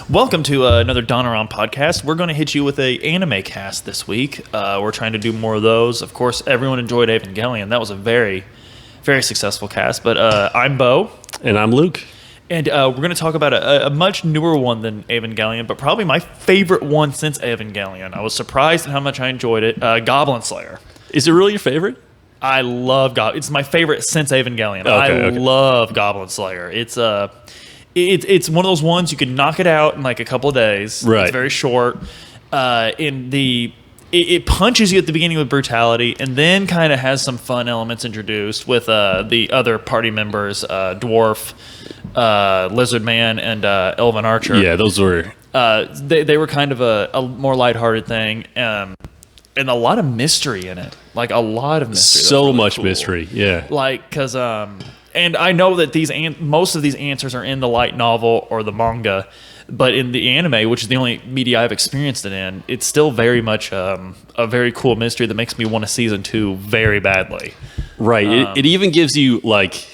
Welcome to another Donaron podcast. We're going to hit you with a anime cast this week. We're trying to do more of those. Of course, everyone enjoyed Evangelion. That was a very, very successful cast. But I'm Beau. And I'm Luke. And we're going to talk about a much newer one than Evangelion, but probably my favorite one since Evangelion. I was surprised at how much I enjoyed it. Goblin Slayer. Is it really your favorite? I love Goblin. It's my favorite since Evangelion. Okay, I love Goblin Slayer. It's one of those ones you can knock it out in like a couple of days. Right. It's very short. It punches you at the beginning with brutality, and then kind of has some fun elements introduced with the other party members, Dwarf, Lizard Man, and Elven Archer. Yeah, those were... They were kind of a more lighthearted thing, and a lot of mystery in it. Like, a lot of mystery. So really much cool. mystery, yeah. Like, because... and I know that most of these answers are in the light novel or the manga, but in the anime, which is the only media I've experienced it in, it's still very much a very cool mystery that makes me want a season 2 very badly. Right. It even gives you, like...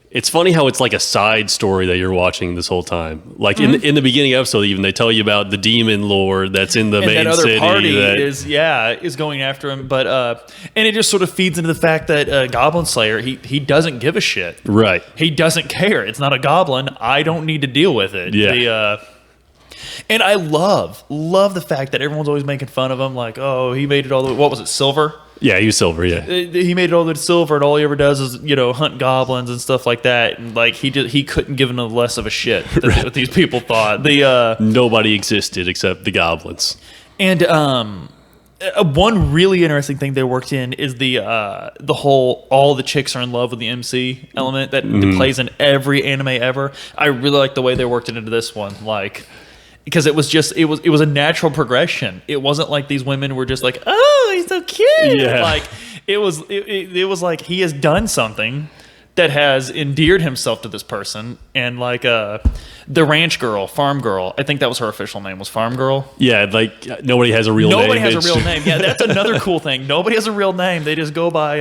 It's funny how it's like a side story that you're watching this whole time. Like in the beginning episode, even they tell you about the demon lord that's in the main that other city. Party is going after him, but and it just sort of feeds into the fact that Goblin Slayer he doesn't give a shit. Right. He doesn't care. It's not a goblin. I don't need to deal with it. Yeah. And I love the fact that everyone's always making fun of him, like, oh, he made it all the way. What was it, silver? Yeah, he was silver. Yeah, he made it all the way to silver, and all he ever does is hunt goblins and stuff like that. And like he couldn't give no less of a shit than what these people thought. Nobody existed except the goblins. And one really interesting thing they worked in is the whole all the chicks are in love with the MC element that plays in every anime ever. I really like the way they worked it into this one, like. Because it was a natural progression. It wasn't like these women were just like, oh, he's so cute. Yeah. Like it was like he has done something that has endeared himself to this person. And like the ranch girl, farm girl, I think that was her official name, was Farm Girl. Yeah, like nobody has a real name. Nobody has a real name. Yeah, that's another cool thing. Nobody has a real name. They just go by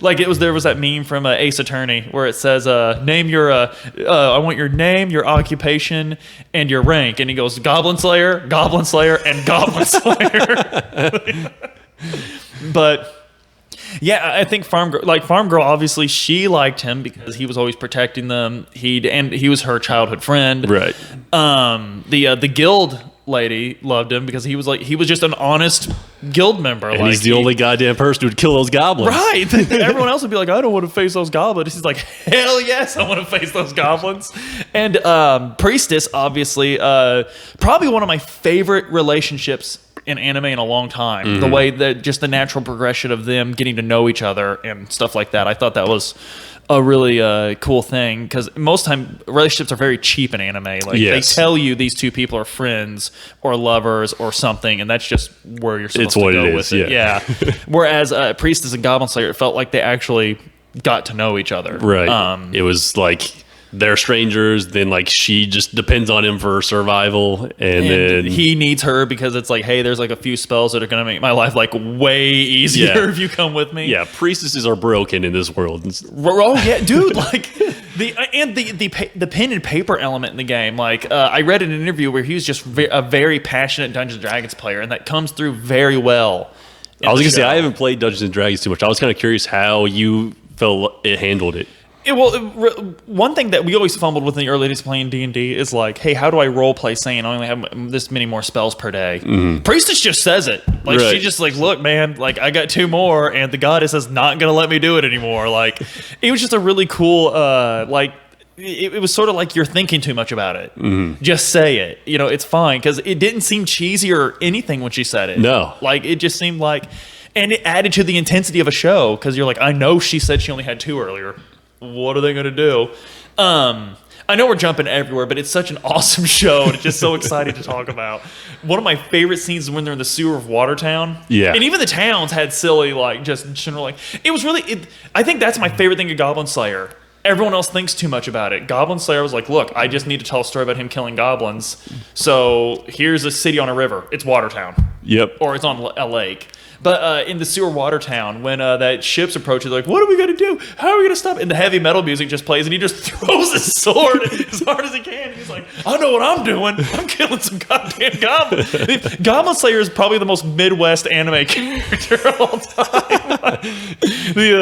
there was that meme from Ace Attorney where it says name your I want your name, your occupation, and your rank, and he goes Goblin Slayer, and Goblin Slayer. But yeah, I think Farm Girl, obviously she liked him because he was always protecting them. He was her childhood friend. Right. The guild lady loved him because he was just an honest guild member. And he's the only goddamn person who'd kill those goblins. Right. Everyone else would be like, I don't want to face those goblins. He's like, hell yes, I want to face those goblins. And Priestess, obviously, probably one of my favorite relationships in anime in a long time. The way that just the natural progression of them getting to know each other and stuff like that. I thought that was a really cool thing because most time relationships are very cheap in anime. Like they tell you these two people are friends or lovers or something, and that's just where you're supposed to go with it. Yeah. Whereas Priestess and Goblin Slayer, it felt like they actually got to know each other. Right. It was like they're strangers, then like she just depends on him for survival, and then he needs her because it's like, hey, there's like a few spells that are going to make my life like way easier if you come with me. Yeah, priestesses are broken in this world. Oh yeah, dude, like the pen and paper element in the game. Like I read in an interview where he was just a very passionate Dungeons and Dragons player, and that comes through very well. I was gonna say I haven't played Dungeons and Dragons too much. I was kind of curious how you felt it handled it. One thing that we always fumbled with in the early days playing D&D is like, hey, how do I role play saying I only have this many more spells per day? Priestess just says it. Like she just like, look, man, like I got 2 more, and the goddess is not gonna let me do it anymore. Like it was just a really cool it was sort of like you're thinking too much about it. Just say it. It's fine because it didn't seem cheesy or anything when she said it. No, like it just seemed like, and it added to the intensity of a show because you're like, I know she said she only had 2 earlier. What are they going to do? I know we're jumping everywhere, but it's such an awesome show, and it's just so exciting to talk about. One of my favorite scenes is when they're in the sewer of Watertown. Yeah. And even the towns had silly, like, just general, like, it was really, I think that's my favorite thing of Goblin Slayer. Everyone else thinks too much about it. Goblin Slayer was like, look, I just need to tell a story about him killing goblins. So here's a city on a river. It's Watertown. Yep. or it's on a lake. But in the sewer water town, when that ship's approaching, they're like, what are we going to do? How are we going to stop? And the heavy metal music just plays, and he just throws his sword as hard as he can. He's like, I know what I'm doing. I'm killing some goddamn goblins. Goblin Slayer is probably the most Midwest anime character of all time.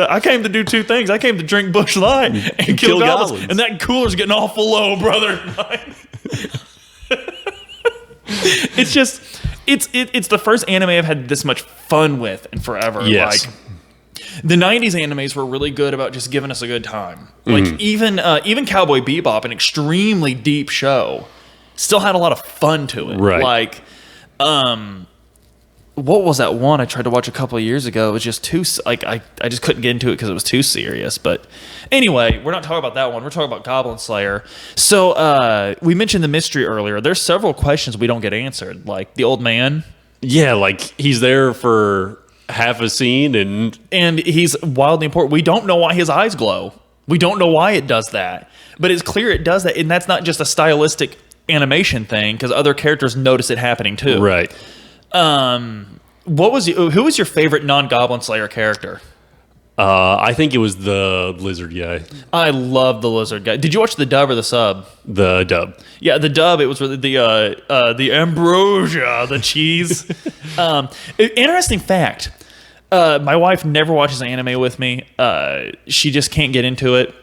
I came to do two things. I came to drink Busch Light and kill goblins. And that cooler's getting awful low, brother. It's just... It's the first anime I've had this much fun with in forever. Yes. Like the 90s animes were really good about just giving us a good time. Like even Cowboy Bebop, an extremely deep show, still had a lot of fun to it. Right. Like what was that one I tried to watch a couple of years ago? It was just too like I just couldn't get into it because it was too serious. But anyway, we're not talking about that one. We're talking about Goblin Slayer. So we mentioned the mystery earlier. There's several questions we don't get answered, like the old man. Yeah, like he's there for half a scene and he's wildly important. We don't know why his eyes glow. We don't know why it does that, but it's clear it does that, and that's not just a stylistic animation thing because other characters notice it happening too. Right. Who was your favorite non-Goblin Slayer character? I think it was the lizard guy. I love the lizard guy. Did you watch the dub or the sub? The dub. Yeah, the dub. It was really the ambrosia, the cheese. Interesting fact. My wife never watches anime with me. She just can't get into it.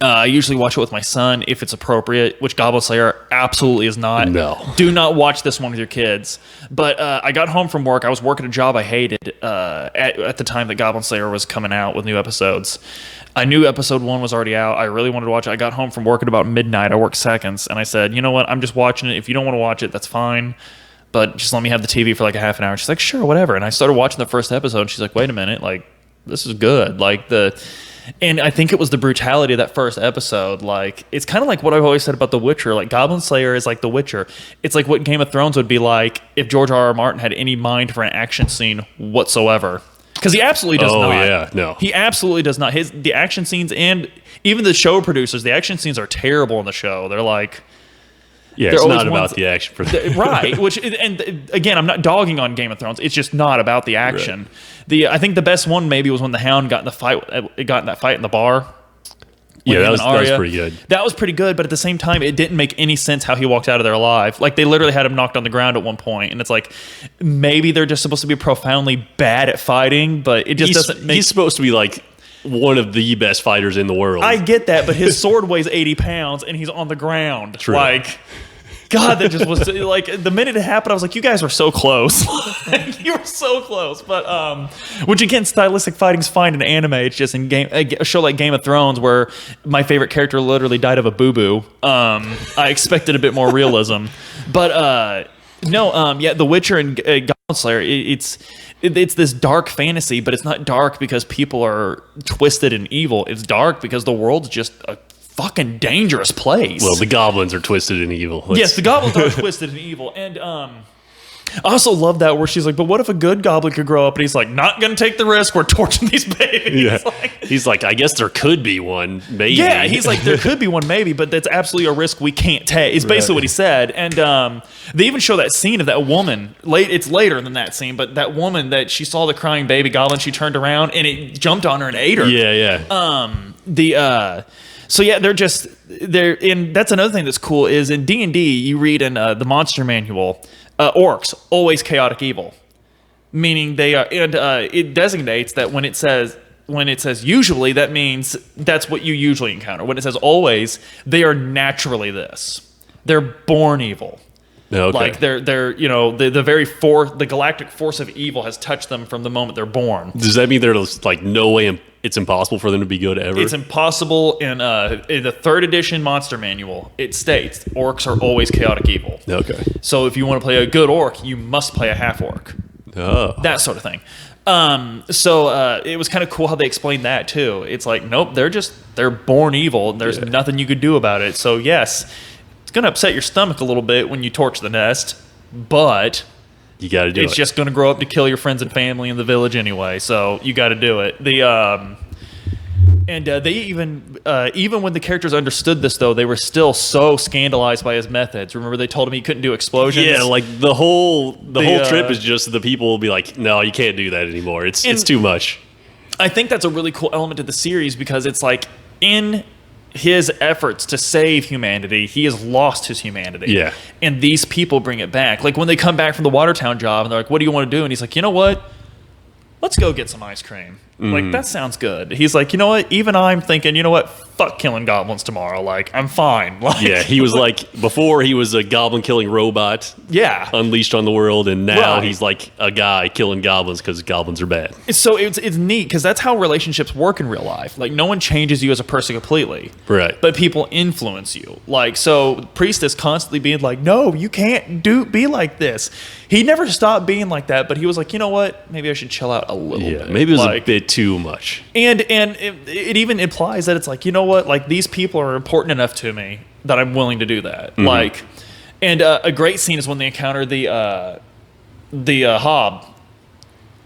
I usually watch it with my son if it's appropriate, which Goblin Slayer absolutely is not. No. Do not watch this one with your kids. But I got home from work. I was working a job I hated at the time that Goblin Slayer was coming out with new episodes. I knew episode 1 was already out. I really wanted to watch it. I got home from work at about midnight. I worked seconds. And I said, you know what? I'm just watching it. If you don't want to watch it, that's fine. But just let me have the TV for like a half an hour. She's like, sure, whatever. And I started watching the first episode. And she's like, wait a minute. Like, this is good. And I think it was the brutality of that first episode. Like, it's kind of like what I've always said about The Witcher. Like, Goblin Slayer is like The Witcher. It's like what Game of Thrones would be like if George R.R. Martin had any mind for an action scene whatsoever. Because he absolutely does not. Oh, yeah, no. He absolutely does not. The action scenes and even the show producers, the action scenes are terrible in the show. They're like... Yeah, it's not about the action. Right, and again, I'm not dogging on Game of Thrones. It's just not about the action. Right. I think the best one maybe was when the Hound got in that fight in the bar. Yeah, that was pretty good. That was pretty good, but at the same time, it didn't make any sense how he walked out of there alive. Like, they literally had him knocked on the ground at one point, and it's like, maybe they're just supposed to be profoundly bad at fighting, but it just doesn't make... He's supposed to be like one of the best fighters in the world. I get that, but his sword weighs 80 pounds, and he's on the ground. True. Like... God, that just was like the minute it happened, I was like, "You guys were so close. You were so close." But which again, stylistic fighting's fine in anime. It's just in a show like Game of Thrones, where my favorite character literally died of a boo boo. I expected a bit more realism, but yeah, The Witcher and Goblin Slayer. It's this dark fantasy, but it's not dark because people are twisted and evil. It's dark because the world's just a fucking dangerous place. Well, the goblins are twisted and evil. Yes, the goblins are twisted and evil. And I also love that where she's like, but what if a good goblin could grow up? And he's like, not going to take the risk. We're torching these babies. Yeah. He's like, I guess there could be one, maybe. Yeah, he's like, there could be one, maybe, but that's absolutely a risk we can't take. It's basically what he said. And they even show that scene of that woman. It's later than that scene, but that woman that she saw the crying baby goblin, she turned around and it jumped on her and ate her. Yeah, yeah. So yeah, and that's another thing that's cool is in D&D, you read in the monster manual, orcs, always chaotic evil. Meaning they are, and it designates that when it says usually, that means that's what you usually encounter. When it says always, they are naturally this. They're born evil. Okay. Like they're the galactic force of evil has touched them from the moment they're born. Does that mean there's like no way it's impossible for them to be good ever? It's impossible. In the 3rd edition monster manual, it states orcs are always chaotic evil. Okay. So if you want to play a good orc, you must play a half orc. Oh. That sort of thing. So it was kind of cool how they explained that too. It's like, nope, they're born evil and there's nothing you could do about it. So yes, it's going to upset your stomach a little bit when you torch the nest, but you got to do it. It's just going to grow up to kill your friends and family in the village anyway, so you got to do it. And they even when the characters understood this, though, they were still so scandalized by his methods. Remember, they told him he couldn't do explosions. Yeah, like the whole trip is just the people will be like, no, you can't do that anymore. It's too much. I think that's a really cool element of the series because it's like in his efforts to save humanity, he has lost his humanity. Yeah. And these people bring it back. Like when they come back from the Watertown job and they're like, what do you want to do? And he's like, you know what? Let's go get some ice cream. Like, that sounds good. He's like, you know what? Even I'm thinking, you know what? Fuck killing goblins tomorrow. Like, I'm fine. Like, yeah, he was like, before he was a goblin killing robot. Yeah. Unleashed on the world, and now he's like a guy killing goblins because goblins are bad. So it's neat because that's how relationships work in real life. Like, no one changes you as a person completely. Right. But people influence you. Like, so Priestess constantly being like, no, you can't be like this. He never stopped being like that, but he was like, you know what? Maybe I should chill out a little bit. Maybe it was a bit too much. And it even implies that it's like, you know what? Like, these people are important enough to me that I'm willing to do that. Like, and a great scene is when they encounter the Hob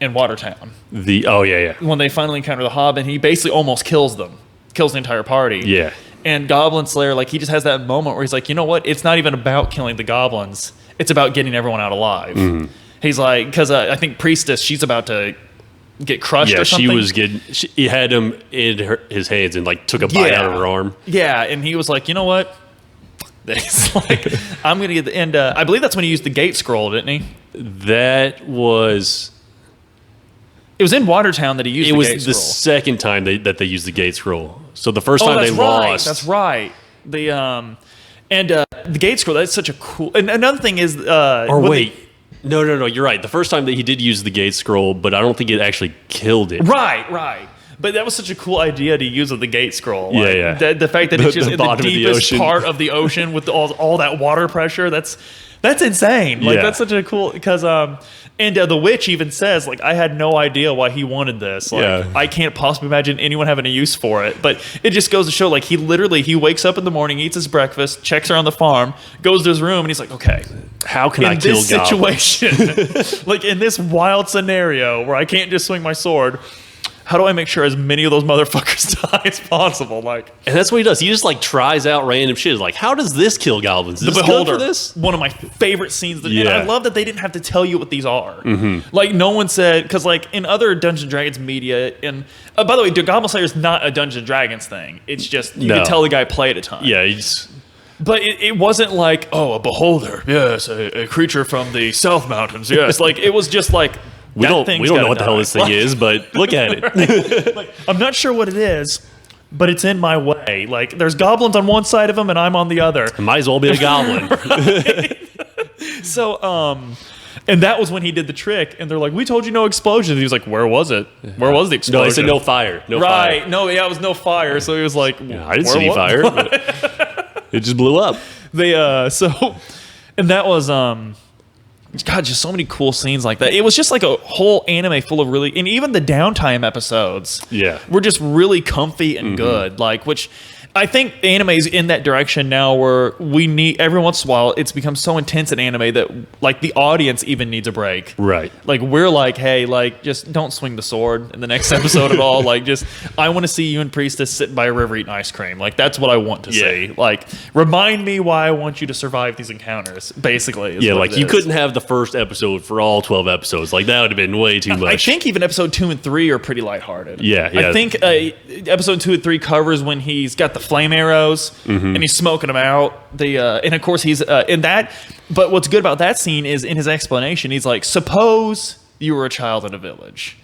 in Watertown. When they finally encounter the Hob, and he basically almost kills them, kills the entire party. Yeah. And Goblin Slayer, like, he just has that moment where he's like, you know what? It's not even about killing the goblins. It's about getting everyone out alive. He's like, because I think Priestess, she's about to get crushed or something. He had him in his hands and like took a bite out of her arm. Yeah, and he was like, you know what? It's like, I'm going to get the end. I believe that's when he used the gate scroll, didn't he? That was... It was in Watertown that he used the gate scroll. It was the second time that they used the gate scroll. So the first time they lost... That's right. The gate scroll, that's such a cool... And another thing is... No, you're right. The first time that he did use the gate scroll, but I don't think it actually killed it. Right. But that was such a cool idea to use with the gate scroll. Like, yeah. The fact that it's just in the deepest part of the ocean with all that water pressure, that's insane. Like, that's such a cool... Because... And the witch even says, like, I had no idea why he wanted this. Like, I can't possibly imagine anyone having a use for it. But it just goes to show, like, he wakes up in the morning, eats his breakfast, checks around the farm, goes to his room, and he's like, okay, how can I kill goblins? Situation, like, in this wild scenario where I can't just swing my sword, how do I make sure as many of those motherfuckers die as possible? Like, and that's what he does. He just like tries out random shit. Like, how does this kill goblins? Is the Beholder, for this? One of my favorite scenes. And I love that they didn't have to tell you what these are. Like, no one said, because like in other Dungeons & Dragons media, and by the way, Goblin Slayer is not a Dungeons & Dragons thing. It's just you can tell the guy played a ton. Yeah, he's. But it wasn't like, oh, a beholder, yes, a creature from the South Mountains, yes. Like, it was just like. We don't know what the hell this thing is, but look at it. Right? Like, I'm not sure what it is, but it's in my way. Like, there's goblins on one side of him, and I'm on the other. It might as well be a goblin. So, and that was when he did the trick, and they're like, we told you no explosions. He was like, where was it? Where was the explosion? No, they said no fire. No fire. Fire. No, it was no fire. So he was like, I didn't see any fire. It just blew up. And that was, God, just so many cool scenes like that. It was just like a whole anime full of really, and even the downtime episodes, were just really comfy and good. Like, which I think anime is in that direction now, where we need every once in a while. It's become so intense in anime that like the audience even needs a break. Right. Like, we're like, hey, like, just don't swing the sword in the next episode at all. Like, just I want to see you and Priestess sitting by a river eating ice cream. Like, that's what I want to see. Like, remind me why I want you to survive these encounters. Basically, is like you couldn't have the first episode for all 12 episodes. Like, that would have been way too much. I think even episode 2 and 3 are pretty lighthearted. Yeah. I think episode 2 and 3 covers when he's got the flame arrows and he's smoking them out. And of course he's in that. But what's good about that scene is in his explanation, he's like, suppose you were a child in a village,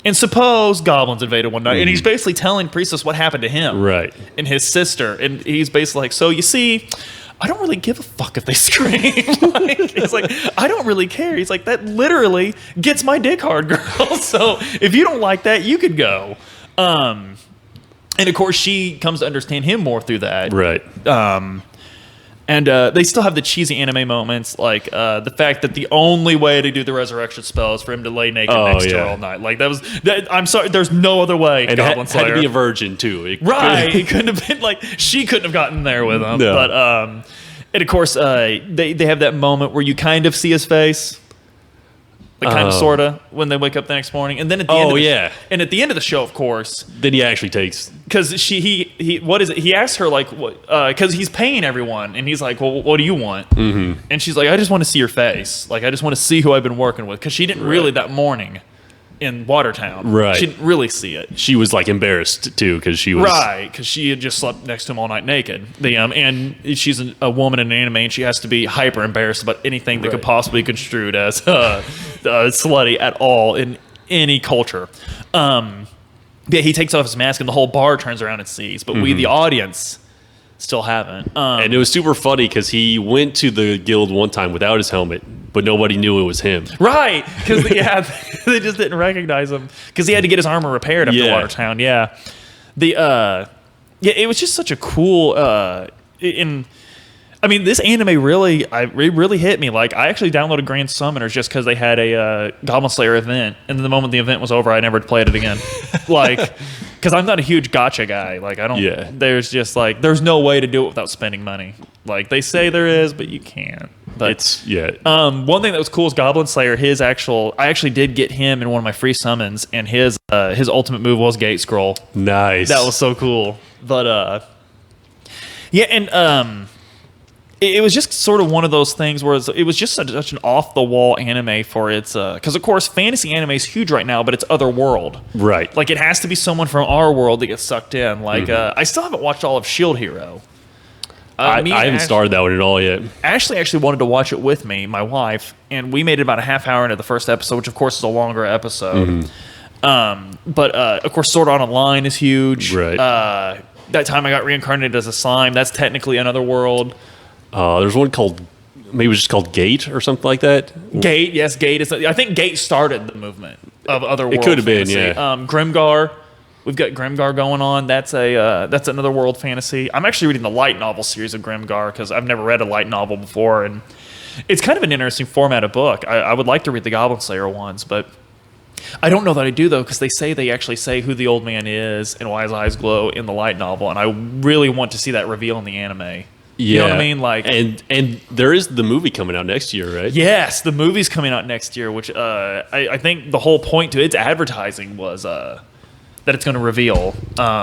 and suppose goblins invaded one night, and he's basically telling Priestess what happened to him, right, and his sister, and he's basically like, so you see, I don't really give a fuck if they scream. Like, he's like, I don't really care. He's like, that literally gets my dick hard, girl. So if you don't like that, you could go. And of course, she comes to understand him more through that. Right. And they still have the cheesy anime moments, like the fact that the only way to do the resurrection spell is for him to lay naked next to her all night. Like, I'm sorry, there's no other way. And Goblin Slayer had to be a virgin too. It couldn't have been like, she couldn't have gotten there with him. No. But and of course, they have that moment where you kind of see his face. like kind of sorta when they wake up the next morning, and then at the and at the end of the show, of course, then he actually takes because he what is it? He asks her like what because he's paying everyone, and he's like, well, what do you want? Mm-hmm. And she's like, I just want to see your face, like I just want to see who I've been working with, because she didn't really that morning in Watertown. Right. She didn't really see it. She was like embarrassed too because she was because she had just slept next to him all night naked. And she's a woman in an anime, and she has to be hyper embarrassed about anything that could possibly be construed as slutty at all in any culture. Yeah, he takes off his mask, and the whole bar turns around and sees, but we, the audience, still haven't. And it was super funny because he went to the guild one time without his helmet, but nobody knew it was him. Right, because they just didn't recognize him because he had to get his armor repaired after Watertown. Yeah, it was just such a cool. I mean, this anime really hit me. Like, I actually downloaded Grand Summoners just because they had a Goblin Slayer event, and then the moment the event was over, I never played it again. Like, because I'm not a huge gacha guy. Like, I don't. Yeah. There's just like there's no way to do it without spending money. Like they say there is, but you can't. But it's one thing that was cool is Goblin Slayer. I actually did get him in one of my free summons, and his ultimate move was Gate Scroll. Nice. That was so cool. But yeah, and it was just sort of one of those things where it was just such an off-the-wall anime for its... Because, of course, fantasy anime is huge right now, but it's other world. Right. Like, it has to be someone from our world that gets sucked in. Like, I still haven't watched all of Shield Hero. I haven't started that one at all yet. Ashley actually wanted to watch it with me, my wife, and we made it about a half hour into the first episode, which, of course, is a longer episode. But, of course, Sword Art Online is huge. Right. That time I got reincarnated as a slime. That's technically another world. There's one called, maybe it was just called Gate or something like that. Gate, yes, Gate is. I think Gate started the movement of other world. It could have been, fantasy. Grimgar, we've got Grimgar going on. That's another world fantasy. I'm actually reading the light novel series of Grimgar because I've never read a light novel before, and it's kind of an interesting format of book. I would like to read the Goblin Slayer ones, but I don't know that I do though, because they actually say who the old man is and why his eyes glow in the light novel, and I really want to see that reveal in the anime. You know what I mean? Like, and there is the movie coming out next year, right? Yes, the movie's coming out next year, which I think the whole point to its advertising was that it's going to reveal.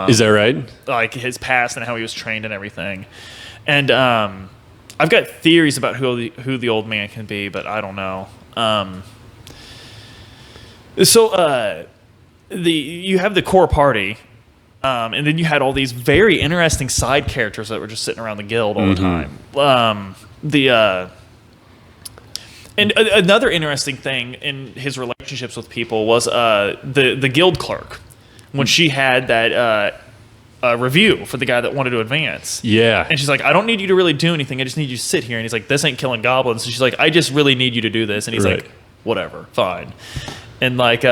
Is that right? Like his past and how he was trained and everything. And I've got theories about who the old man can be, but I don't know. You have the core party. And then you had all these very interesting side characters that were just sitting around the guild all the time. And another interesting thing in his relationships with people was the guild clerk when she had that review for the guy that wanted to advance. Yeah. And she's like, I don't need you to really do anything. I just need you to sit here. And he's like, this ain't killing goblins. And she's like, I just really need you to do this. And he's like, whatever, fine. And like...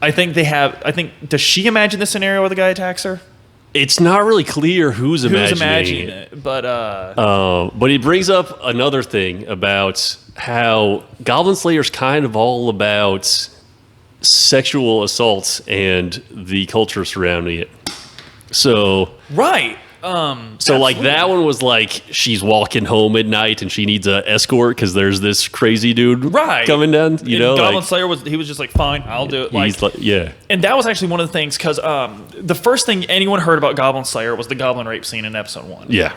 does she imagine the scenario where the guy attacks her? It's not really clear who's imagining it. But it brings up another thing about how Goblin Slayer's kind of all about sexual assaults and the culture surrounding it. So right. Like that one was like she's walking home at night and she needs an escort because there's this crazy dude coming down. Goblin Slayer was just like, fine, I'll do it. And that was actually one of the things because the first thing anyone heard about Goblin Slayer was the goblin rape scene in episode 1. Yeah.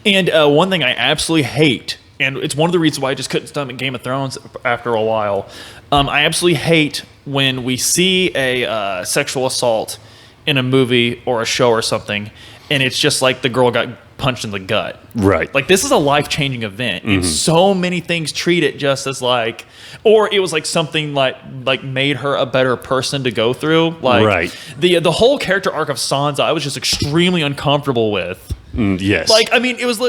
And one thing I absolutely hate, and it's one of the reasons why I just couldn't stomach Game of Thrones after a while. I absolutely hate when we see a sexual assault in a movie or a show or something. And it's just like the girl got punched in the gut. Right. Like, this is a life-changing event. And so many things treat it just as like... Or it was like something like made her a better person to go through. Like, the whole character arc of Sansa, I was just extremely uncomfortable with. Yes. Like, I mean, it was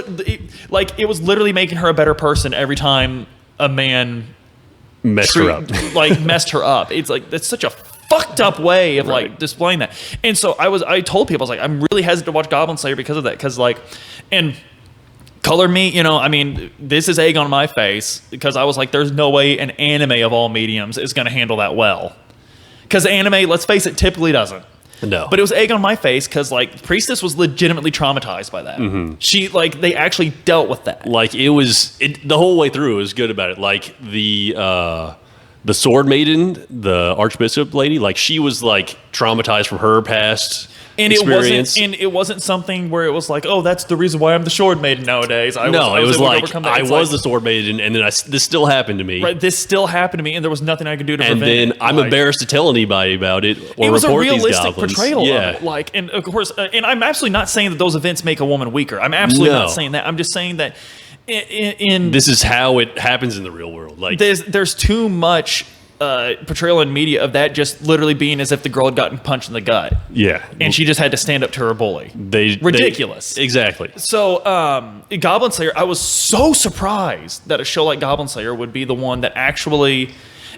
literally making her a better person every time a man... Messed her up. Messed her up. It's like, that's such a fucked up way of like displaying that. And so I told people, I was like, I'm really hesitant to watch Goblin Slayer because of that. Because and Color Me, I mean, this is egg on my face because I was like, there's no way an anime of all mediums is going to handle that well. Because anime, let's face it, typically doesn't. No. But it was egg on my face because Priestess was legitimately traumatized by that. She they actually dealt with that. Like the whole way through it was good about it. Like the Sword Maiden, the Archbishop lady, like she was like traumatized from her past And experience. it wasn't something where it was like, oh, that's the reason why I'm the Sword Maiden nowadays. It was like I was the Sword Maiden, and then this still happened to me. Right, this still happened to me, and there was nothing I could do to prevent it. And then I'm embarrassed to tell anybody about it or it was report a realistic these goblins. portrayal of it. Like, and of course, and I'm absolutely not saying that those events make a woman weaker. I'm absolutely not saying that. I'm just saying that in this is how it happens in the real world. Like, there's too much portrayal in media of that just literally being as if the girl had gotten punched in the gut. Yeah. And she just had to stand up to her bully. Ridiculous. Exactly. So, Goblin Slayer, I was so surprised that a show like Goblin Slayer would be the one that actually,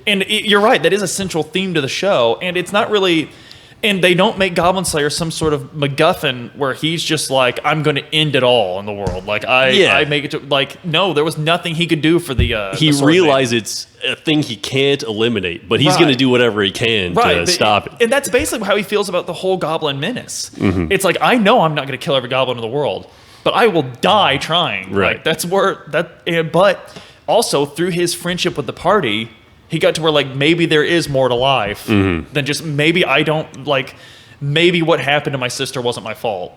you're right, that is a central theme to the show, and it's not really, and they don't make Goblin Slayer some sort of MacGuffin where he's just like, I'm going to end it all in the world. Like, I make it to, like, no, there was nothing he could do for the he realized it's a thing he can't eliminate, but he's going to do whatever he can to stop it. And that's basically how he feels about the whole Goblin menace. Mm-hmm. It's like, I know I'm not going to kill every goblin in the world, but I will die trying. Right. Like, that's where but also through his friendship with the party, he got to where, like, maybe there is more to life than just maybe I don't, like, maybe what happened to my sister wasn't my fault.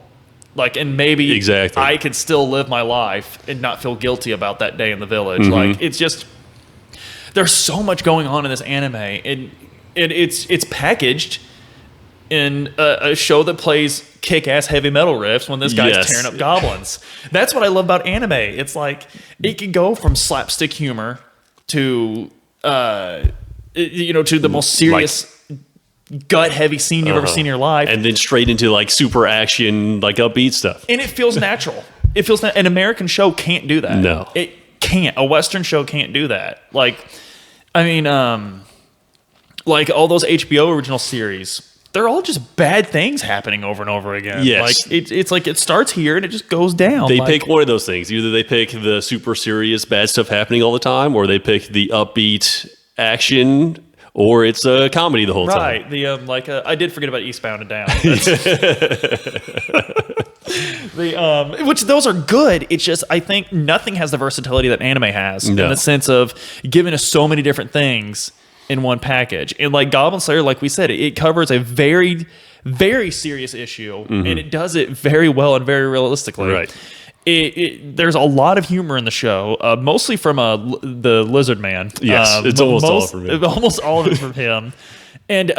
Like, and maybe I could still live my life and not feel guilty about that day in the village. Mm-hmm. Like, it's just, there's so much going on in this anime, and it's packaged in a show that plays kick-ass heavy metal riffs when this guy's tearing up goblins. That's what I love about anime. It's like, it can go from slapstick humor to to the most serious, gut-heavy scene you've ever seen in your life, and then straight into like super action, like upbeat stuff. And it feels natural. It feels an American show can't do that. No, it can't. A Western show can't do that. Like, I mean, like all those HBO original series, they're all just bad things happening over and over again. Yes. Like it's like it starts here and it just goes down. They pick one of those things. Either they pick the super serious bad stuff happening all the time, or they pick the upbeat action, or it's a comedy the whole time. Right. The I did forget about Eastbound and Down. Which those are good. It's just I think nothing has the versatility that anime has in the sense of giving us so many different things in one package. And like Goblin Slayer, like we said, it covers a very, very serious issue, and it does it very well and very realistically. Right. There's a lot of humor in the show, mostly from the Lizard Man. Yes, it's almost all from him. Almost all of it from him. And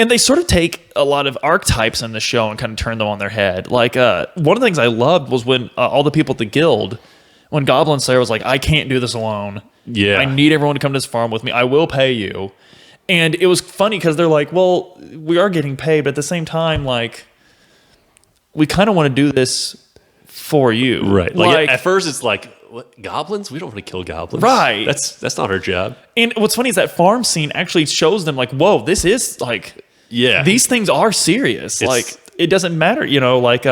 they sort of take a lot of archetypes in the show and kind of turn them on their head. Like, one of the things I loved was when all the people at the guild, when Goblin Slayer was like, I can't do this alone. Yeah. I need everyone to come to this farm with me. I will pay you. And it was funny because they're like, well, we are getting paid, but at the same time, like, we kind of want to do this for you. Right. Like at first it's like, what, goblins? We don't want to kill goblins. Right. That's not our job. And what's funny is that farm scene actually shows them like, whoa, this is like, these things are serious. Like, it doesn't matter, like,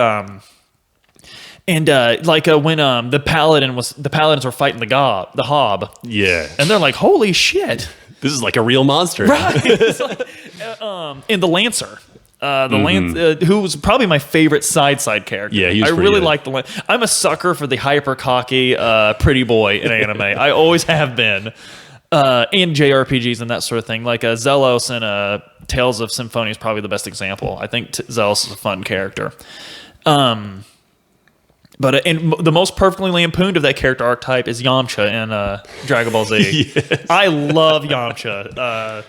when the paladins were fighting the hob. Yeah. And they're like, holy shit. This is like a real monster. Right. Like, and the Lancer. Who was probably my favorite side character. Yeah, he was I pretty really good. like the Lancer. I'm a sucker for the hyper cocky pretty boy in anime. I always have been. In JRPGs and that sort of thing. Like Zelos and Tales of Symphonia is probably the best example. I think Zelos is a fun character. But and the most perfectly lampooned of that character archetype is Yamcha in Dragon Ball Z. Yes. I love Yamcha.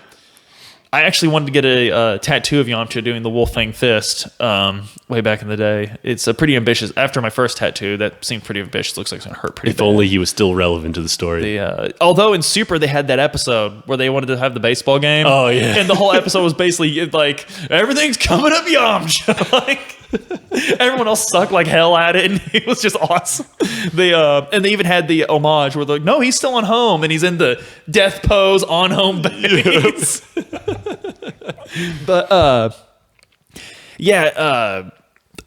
I actually wanted to get a tattoo of Yamcha doing the Wolfang Fist way back in the day. It's a pretty ambitious. After my first tattoo, that seemed pretty ambitious. Looks like it's going to hurt pretty bad. If only he was still relevant to the story. Although in Super, they had that episode where they wanted to have the baseball game. Oh, yeah. And the whole episode was basically like, everything's coming up Yamcha. Like, everyone else sucked like hell at it, and it was just awesome. And they even had the homage where they're like, no, he's still on home, and he's in the death pose on home base. But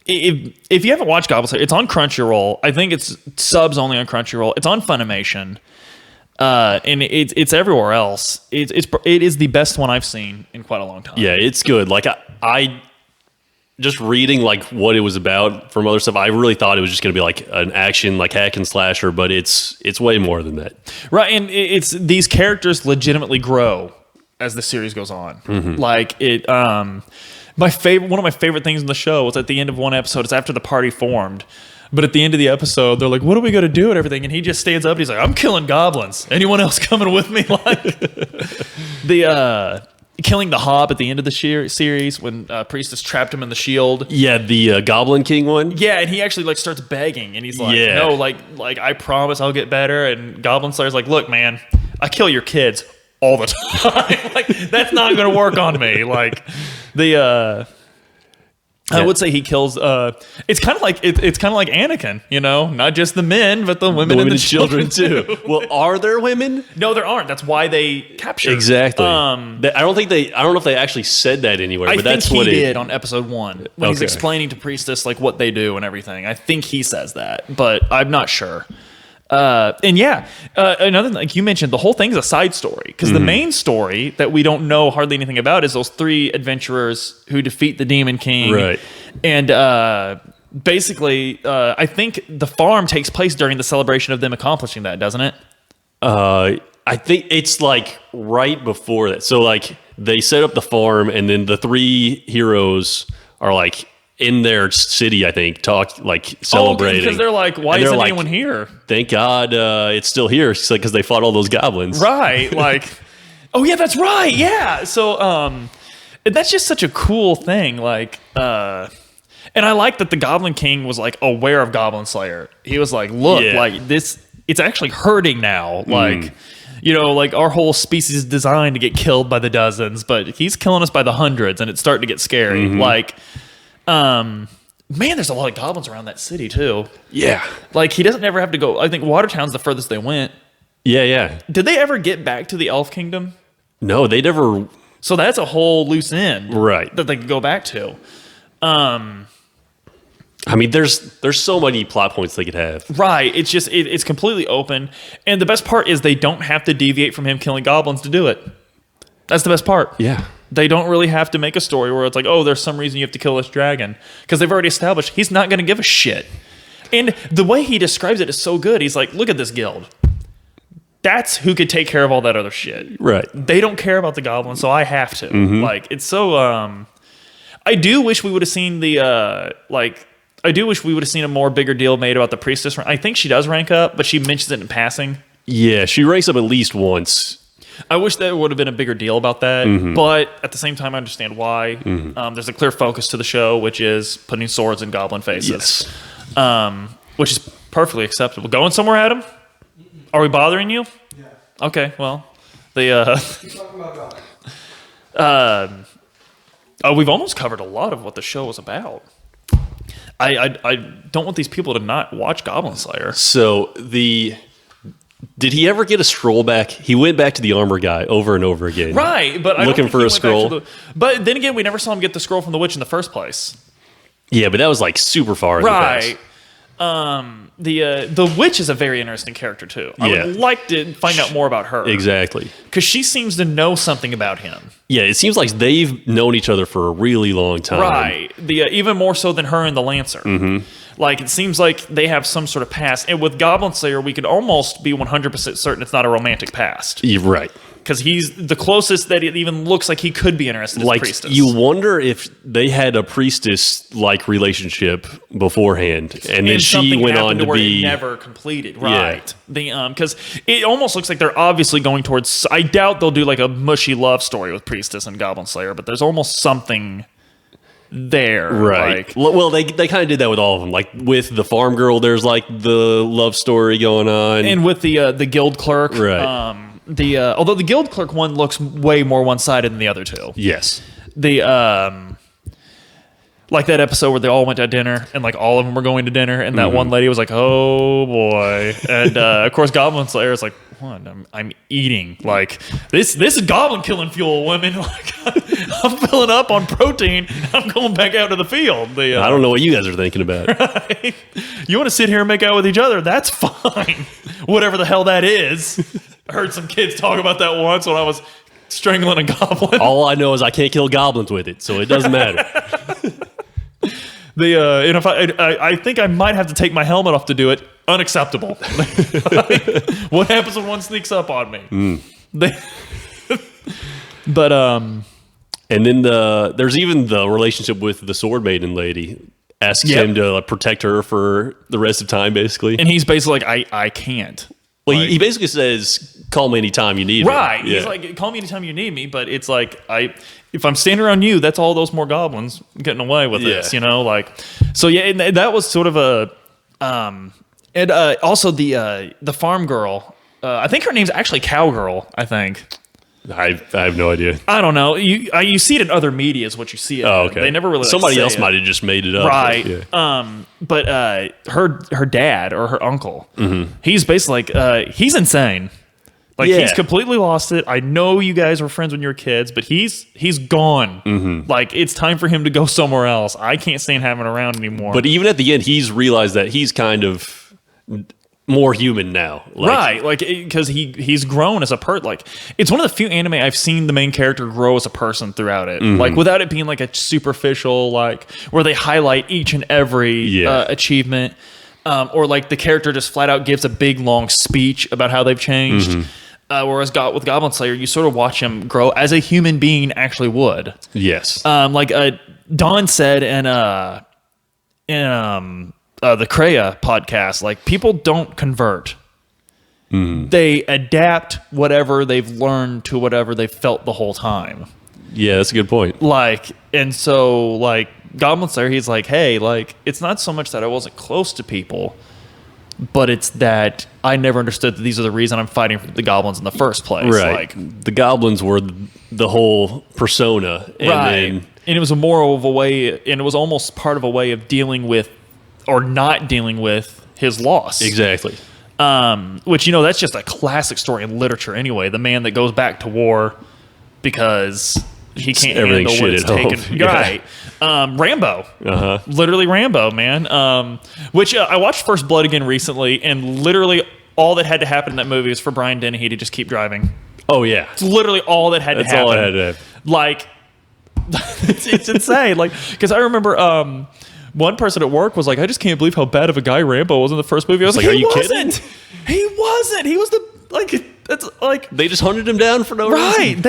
if you haven't watched Goblin Slayer, it's on Crunchyroll. I think it's subs only on Crunchyroll. It's on Funimation, and it's everywhere else. It is the best one I've seen in quite a long time. Yeah, it's good. Like just reading like what it was about from other stuff, I really thought it was just going to be like an action, like hack and slasher, but it's way more than that. Right, and it's these characters legitimately grow as the series goes on. Like it, one of my favorite things in the show was at the end of one episode. It's after the party formed. But at the end of the episode, they're like, "What are we going to do?" and everything. And he just stands up and he's like, "I'm killing goblins. Anyone else coming with me?" Like the killing the Hob at the end of the series when Priestess trapped him in the shield. Yeah, the Goblin King one. Yeah, and he actually like starts begging, and he's like, "No, like I promise I'll get better." And Goblin Slayer's like, "Look, man, I kill your kids all the time. Like that's not going to work on me." Like the. I would say he kills. It's kind of like Anakin, you know, not just the men, but the women and the children too. Well, are there women? No, there aren't. That's why they captured. Exactly. I don't know if they actually said that anywhere. But that's what he did on episode 1 when he's explaining to Priestess like what they do and everything. I think he says that, but I'm not sure. Another thing, like you mentioned, the whole thing's a side story because the main story that we don't know hardly anything about is those 3 adventurers who defeat the Demon King. Right. And basically, I think the farm takes place during the celebration of them accomplishing that, doesn't it? I think it's like right before that. So like they set up the farm, and then the 3 heroes are like in their city, I think, celebrating. Because they're like, why isn't anyone here? Thank God it's still here, because they fought all those goblins. Right, like, oh yeah, that's right, yeah. So, that's just such a cool thing, like, and I like that the Goblin King was like aware of Goblin Slayer. He was like, look, like this, it's actually hurting now, like. You know, like our whole species is designed to get killed by the dozens, but he's killing us by the hundreds, and it's starting to get scary. Like, man, there's a lot of goblins around that city too. Yeah, like he doesn't ever have to go. I think Watertown's the furthest they went. Yeah. Did they ever get back to the Elf Kingdom? No, they never. So that's a whole loose end, right? That they could go back to. I mean, there's so many plot points they could have. Right. It's just it's completely open, and the best part is they don't have to deviate from him killing goblins to do it. That's the best part. Yeah. They don't really have to make a story where it's like, oh, there's some reason you have to kill this dragon, because they've already established he's not going to give a shit. And the way he describes it is so good. He's like, look at this guild. That's who could take care of all that other shit. Right. They don't care about the goblins, so I have to. Like, it's so. I do wish we would have seen I do wish we would have seen a more bigger deal made about the priestess. I think she does rank up, but she mentions it in passing. Yeah, she ranks up at least once. I wish there would have been a bigger deal about that, but at the same time, I understand why. There's a clear focus to the show, which is putting swords in goblin faces, which is perfectly acceptable. Going somewhere, Adam? Are we bothering you? Yeah. Okay, well, Keep talking about Goblin. We've almost covered a lot of what the show was about. I don't want these people to not watch Goblin Slayer. So did he ever get a scroll back? He went back to the armor guy over and over again. Right, but I looking for a scroll. But then again, we never saw him get the scroll from the witch in the first place. Yeah, but that was like super far in the past. The witch is a very interesting character too. I would like to find out more about her. Exactly. Because she seems to know something about him. Yeah, it seems like they've known each other for a really long time. Right. Even more so than her and the Lancer. Like, it seems like they have some sort of past. And with Goblin Slayer, we could almost be 100% certain it's not a romantic past. You're right. Because he's the closest that it even looks like he could be interested in priestess. You wonder if they had a priestess-like relationship beforehand, and then she went on to be... never completed, right. Because it almost looks like they're obviously going towards... I doubt they'll do like a mushy love story with priestess and Goblin Slayer, but there's almost something there. Right. Well, they kind of did that with all of them. Like with the farm girl, there's like the love story going on. And with the guild clerk. Right. Although the guild clerk one looks way more one-sided than the other two. Yes. Like that episode where they all went to dinner and like all of them were going to dinner, and that one lady was like, "Oh boy," and of course Goblin Slayer is like, "What? I'm eating like this is goblin killing fuel, women. Like I'm filling up on protein. I'm going back out to the field." I don't know what you guys are thinking about. Right? You want to sit here and make out with each other? That's fine. Whatever the hell that is. I heard some kids talk about that once when I was strangling a goblin. All I know is I can't kill goblins with it, so it doesn't matter. And if I think I might have to take my helmet off to do it. Unacceptable. Like, what happens when one sneaks up on me? But and then there's even the relationship with the sword maiden lady. Asks him to protect her for the rest of time, basically. And he's basically like, I can't. Well, like, he basically says, "Call me anytime you need me." Right. He's like, "Call me anytime you need me." But it's like, if I'm standing around you, that's all those more goblins getting away with this, you know. Like, so yeah, and that was sort of a, and also the farm girl. I think her name's actually Cowgirl. I think. I have no idea. I don't know. You see it in other media is what you see it. Oh, okay. They never really somebody else might have just made it up, right? But her dad or her uncle, he's basically like he's insane. Like he's completely lost it. I know you guys were friends when you were kids, but he's gone. Like it's time for him to go somewhere else. I can't stand having him around anymore. But even at the end, he's realized that he's kind of more human now, right? Like because he's grown as a like it's one of the few anime I've seen the main character grow as a person throughout it, like without it being like a superficial like where they highlight each and every achievement, or like the character just flat out gives a big long speech about how they've changed. Whereas with Goblin Slayer, you sort of watch him grow as a human being actually would. Yes. Like Don said in the Kreia podcast, like people don't convert. They adapt whatever they've learned to whatever they've felt the whole time. Yeah, that's a good point. Like, and so like Goblin Slayer, he's like, hey, like it's not so much that I wasn't close to people, but it's that I never understood that these are the reason I'm fighting for the goblins in the first place. Right. Like the goblins were the whole persona. And and it was a more of a way, and it was almost part of a way of dealing with or not dealing with his loss. Exactly. Which, you know, that's just a classic story in literature anyway. The man that goes back to war because he can't handle what it's taken. Right. Rambo. Literally Rambo, man. Which I watched First Blood again recently, and literally all that had to happen in that movie is for Brian Dennehy to just keep driving. Oh, yeah. It's literally all that had to happen. That's all it had to happen. Like, it's insane. Like, because I remember... one person at work was like, I just can't believe how bad of a guy Rambo was in the first movie. I was like, are you kidding? He wasn't. He was that's like... They just hunted him down for no reason.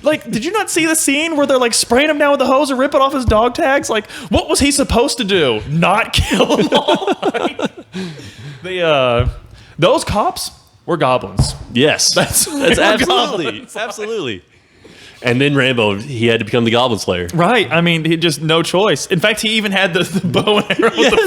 Right. Did you not see the scene where they're like spraying him down with the hose and ripping off his dog tags? Like, what was he supposed to do? Not kill them all? Those cops were goblins. Yes. That's absolutely. Absolutely. And then Rambo, he had to become the Goblin Slayer. Right. I mean, he just no choice. In fact, he even had the bow and arrow with the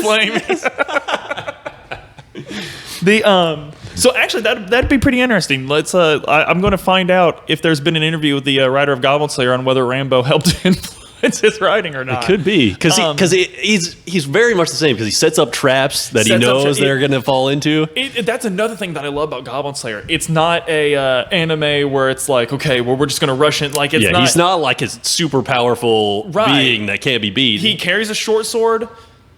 flame. So actually, that'd be pretty interesting. Let's. I'm going to find out if there's been an interview with the writer of Goblin Slayer on whether Rambo helped influence his writing or not. It could be because he's very much the same because he sets up traps that he knows they're going to fall into. That's another thing that I love about Goblin Slayer. It's not a anime where it's like, okay, well, we're just going to rush in. Like, he's not like a super powerful being that can't be beat. He carries a short sword.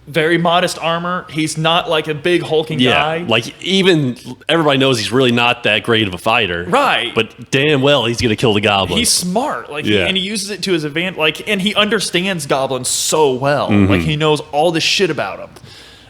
Very modest armor. He's not like a big hulking guy. Like even everybody knows he's really not that great of a fighter. Right. But damn well he's gonna kill the goblins. He's smart. And he uses it to his advantage. Like, and he understands goblins so well. Like he knows all this shit about them.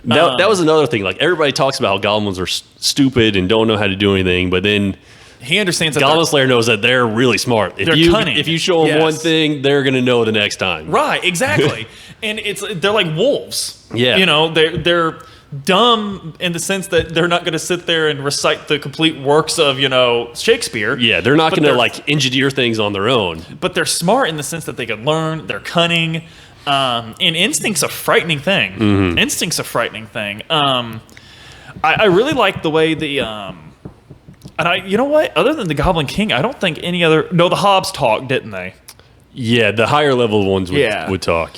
That was another thing. Like everybody talks about how goblins are stupid and don't know how to do anything, but then he understands that Goblin Slayer knows that they're really smart. They're cunning. If you show them one thing, they're gonna know the next time. Right, exactly. And they're like wolves. Yeah. You know, they're dumb in the sense that they're not going to sit there and recite the complete works of, you know, Shakespeare. Yeah, they're not going to like engineer things on their own. But they're smart in the sense that they can learn. They're cunning. And instinct's a frightening thing. Instinct's a frightening thing. I really like the way and you know what? Other than the Goblin King, I don't think any other. No, the Hobbs talked, didn't they? Yeah, the higher level ones would talk.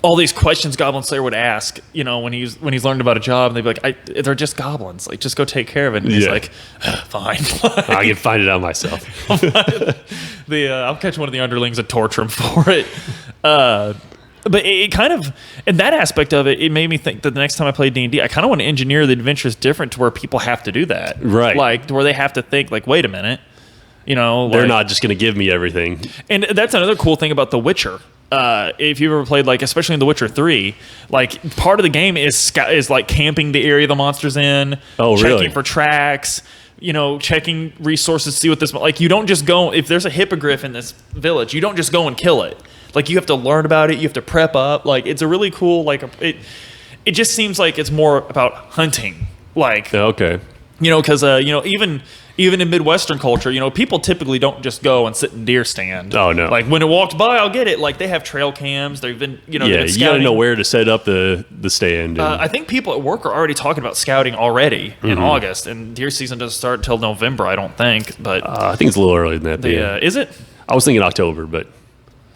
All these questions Goblin Slayer would ask, you know, when he's learned about a job, and they'd be like, they're just goblins. Like, just go take care of it. And he's like, fine. I can find it out myself. I'll catch one of the underlings and torture him for it. But it kind of, in that aspect of it, it made me think that the next time I play D&D, I kind of want to engineer the adventures different to where people have to do that. Right. Like, to where they have to think, like, wait a minute. You know, they're not just going to give me everything. And that's another cool thing about The Witcher. if you've ever played, like, especially in The Witcher 3, like, part of the game is like camping the area the monster's in. Oh, checking really? for tracks, checking resources, see what this, like, you don't just go, if there's a hippogriff in this village, you don't just go and kill it. Like, you have to learn about it, you have to prep up. Like, it's a really cool, like, it just seems like it's more about hunting. Like, Okay. because even in Midwestern culture, people typically don't just go and sit in deer stand. Oh, no. Like, when it walks by, I'll get it. Like, they have trail cams. They've been, Yeah, they've been you scouting. gotta know where to set up the stand. I think people at work are already talking about scouting already in August, and deer season doesn't start until November, I don't think. But I think it's a little earlier than that. Yeah. is it? I was thinking October, but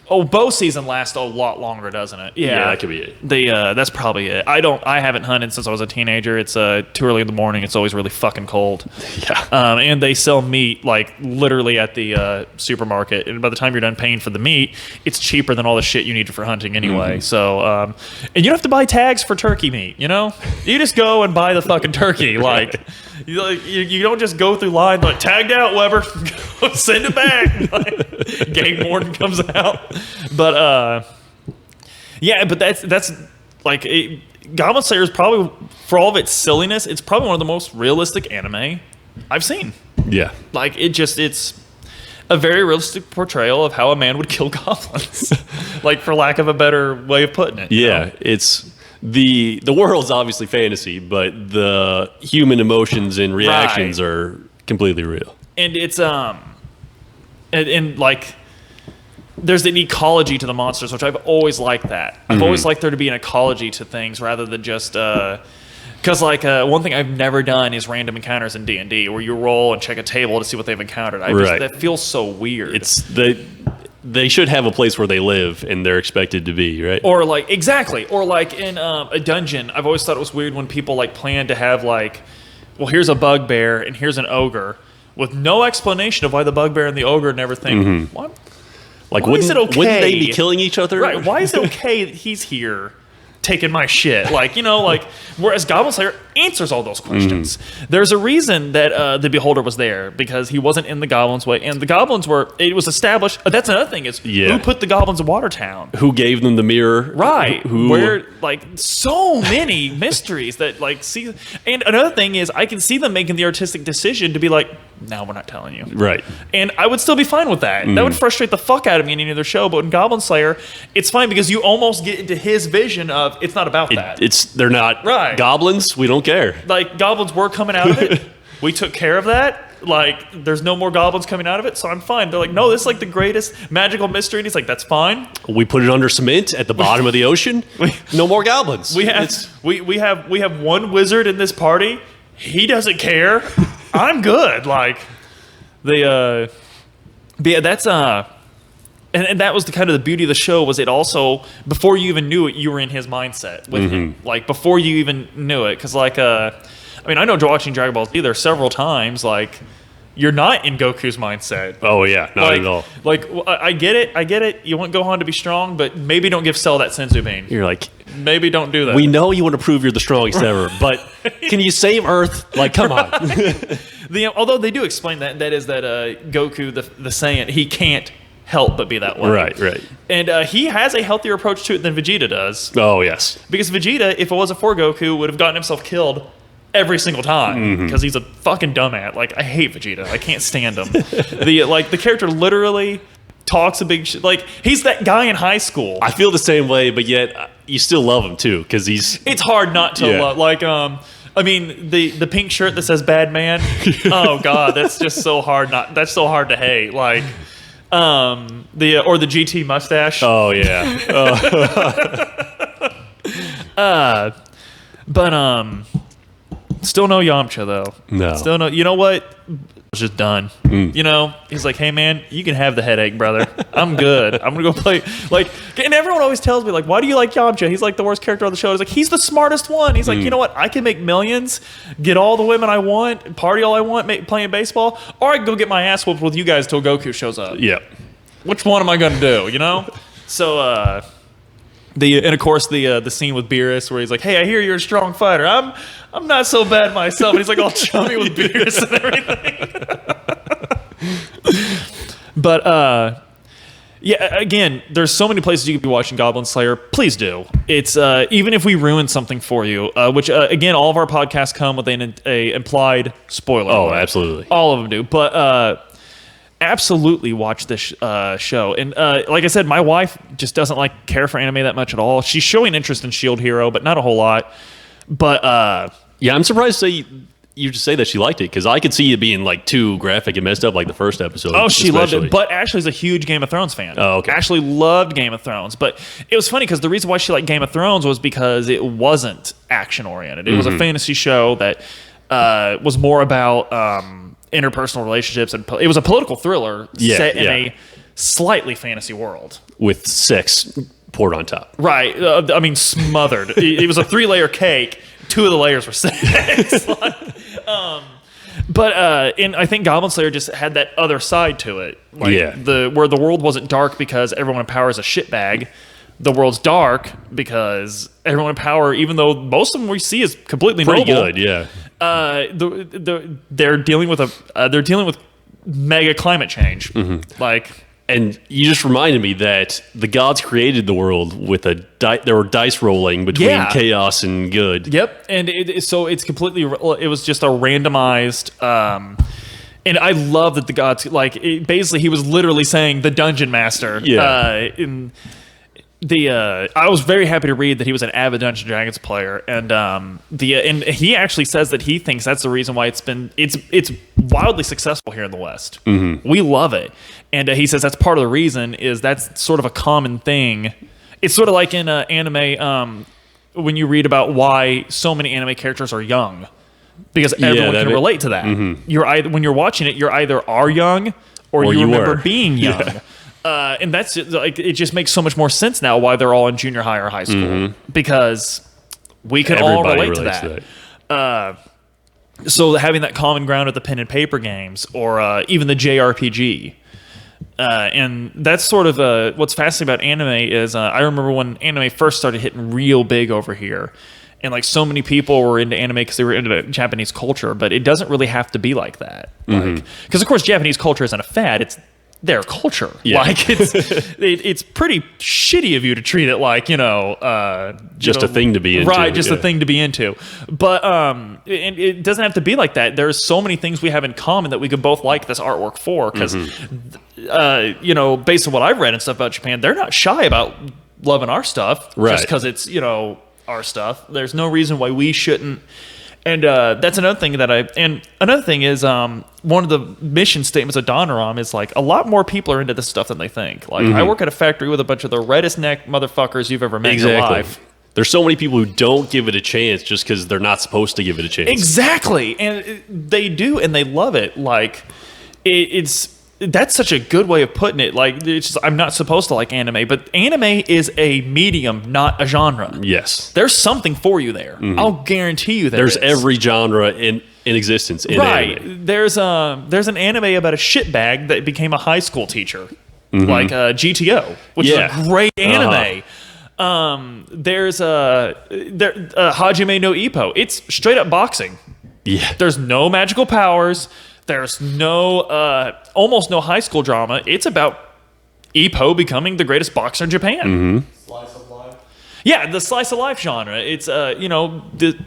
Bow season lasts a lot longer, doesn't it? yeah, that could be it. That's probably it. I haven't hunted since I was a teenager. It's too early in the morning. It's always really fucking cold. Yeah. And they sell meat like literally at the supermarket. And by the time you're done paying for the meat, it's cheaper than all the shit you need for hunting anyway. So, and you don't have to buy tags for turkey meat. You just go and buy the fucking turkey. Like, you don't just go through line like tagged out, Weber. Send it back. Like, game warden comes out. But but that's like Goblin Slayer is probably, for all of its silliness, it's probably one of the most realistic anime I've seen. Yeah. Like, it's a very realistic portrayal of how a man would kill goblins. Like, for lack of a better way of putting it. Yeah, it's the world's obviously fantasy, but the human emotions and reactions are completely real. And it's and like, there's an ecology to the monsters, which I've always liked that. I've always liked there to be an ecology to things rather than just because one thing I've never done is random encounters in D&D where you roll and check a table to see what they've encountered. That feels so weird. It's they should have a place where they live and they're expected to be, right? Or like, exactly. Or like in a dungeon, I've always thought it was weird when people like plan to have like, well, here's a bugbear and here's an ogre with no explanation of why the bugbear and the ogre never think, what? Like, why is it okay? Wouldn't they be killing each other? Right. Why is it okay that he's here taking my shit? Like, whereas Goblin Slayer answers all those questions. There's a reason that the Beholder was there, because he wasn't in the goblins' way. And the goblins it was established. That's another thing is who put the goblins in Watertown? Who gave them the mirror? Right. Where, like, so many mysteries that, like, see. And another thing is I can see them making the artistic decision to be like, no, we're not telling you. Right. And I would still be fine with that. That would frustrate the fuck out of me in any other show. But in Goblin Slayer, it's fine because you almost get into his vision of it's not about that. They're not goblins. We don't care. Like, goblins were coming out of it. We took care of that. Like, there's no more goblins coming out of it, so I'm fine. They're like, no, this is like the greatest magical mystery. And he's like, that's fine. We put it under cement at the bottom of the ocean. No more goblins. We have one wizard in this party. He doesn't care. I'm good. Like, but yeah, that's and that was the kind of the beauty of the show, was it also, before you even knew it, you were in his mindset with him. Like, before you even knew it, because like I mean, I know watching Dragon Ball Z, there several times like you're not in Goku's mindset. Oh yeah, not at all. Like, I get it. You want Gohan to be strong, but maybe don't give Cell that senzu bean. You're like, maybe don't do that. We know you want to prove you're the strongest ever, but can you save Earth? Like, come on. Although they do explain that is that Goku, the Saiyan, he can't help but be that way. Right. And he has a healthier approach to it than Vegeta does. Oh yes. Because Vegeta, if it wasn't for Goku, would have gotten himself killed every single time because he's a fucking dumbass. Like, I hate Vegeta. I can't stand him. The character literally talks a big shit. Like, he's that guy in high school. I feel the same way, but yet you still love him too, because he's. It's hard not to love. Like, I mean, the pink shirt that says "Bad Man." Oh God, that's just so hard. That's so hard to hate. Like, or the GT mustache. Oh yeah. But still no Yamcha though. No. Still no. You know what? It's just done. He's like, hey man, you can have the headache, brother. I'm good. I'm gonna go play. Like, and everyone always tells me like, why do you like Yamcha? He's like the worst character on the show. He's like, he's the smartest one. He's like, you know what? I can make millions, get all the women I want, party all I want, playing baseball, or I can go get my ass whooped with you guys till Goku shows up. Yeah. Which one am I gonna do? So and of course the scene with Beerus where he's like, hey, I hear you're a strong fighter. I'm not so bad myself. And he's like all chummy with Beerus and everything. But Yeah, again, there's so many places you could be watching Goblin Slayer. Please do. It's even if we ruin something for you, which again, all of our podcasts come with an implied spoiler. Oh, alert. absolutely. All of them do. But absolutely watch this show. And like I said, my wife just doesn't care for anime that much at all. She's showing interest in Shield Hero, but not a whole lot. But yeah, I'm surprised you just say that she liked it, because I could see it being too graphic and messed up like the first episode. Oh, she loved it. But Ashley's a huge Game of Thrones fan. Oh, okay. Ashley loved Game of Thrones. But it was funny because the reason why she liked Game of Thrones was because it wasn't action oriented. It was a fantasy show that was more about interpersonal relationships, and it was a political thriller set in a slightly fantasy world with sex poured on top. Right. I mean, smothered. It was a 3-layer cake. 2 of the layers were sex. And I think Goblin Slayer just had that other side to it. Where the world wasn't dark because everyone in power is a shitbag. The world's dark because everyone in power, even though most of them we see is completely pretty noble, good, yeah. They're dealing with mega climate change. And you just reminded me that the gods created the world with there were dice rolling between chaos and good. Yep, and so it's completely. It was just a randomized. And I love that the gods basically he was literally saying the dungeon master. Yeah. I was very happy to read that he was an avid Dungeons & Dragons player, and and he actually says that he thinks that's the reason why it's wildly successful here in the West. We love it, and he says that's part of the reason is that's sort of a common thing. It's sort of like in anime when you read about why so many anime characters are young, because everyone can relate to that. When you're watching it, you're either are young or you remember being young. Yeah. And that's it just makes so much more sense now why they're all in junior high or high school, because we can all relate to that. So having that common ground at the pen and paper games or even the JRPG. And that's sort of what's fascinating about anime is I remember when anime first started hitting real big over here. And so many people were into anime because they were into Japanese culture, but it doesn't really have to be like that. Because of course Japanese culture isn't a fad, it's their culture. Yeah. It's pretty shitty of you to treat it like, just a thing to be into. Right, just a thing to be into. But it doesn't have to be like that. There's so many things we have in common that we could both like this artwork for, because based on what I've read and stuff about Japan, they're not shy about loving our stuff just because it's, our stuff. There's no reason why we shouldn't. And that's another thing another thing is one of the mission statements of Donoram is a lot more people are into this stuff than they think. I work at a factory with a bunch of the reddest neck motherfuckers you've ever met in your life. There's so many people who don't give it a chance just because they're not supposed to give it a chance. Exactly, and they do, and they love it. That's such a good way of putting it. It's just, I'm not supposed to like anime, but anime is a medium, not a genre. Yes. There's something for you there. I'll guarantee you there's every genre in existence in anime. There's an anime about a shitbag that became a high school teacher, like GTO, which is a great anime. There's Hajime no Ippo. It's straight up boxing. Yeah. There's no magical powers. There's almost no high school drama. It's about Ippo becoming the greatest boxer in Japan. Slice of life. Yeah, the slice of life genre. It's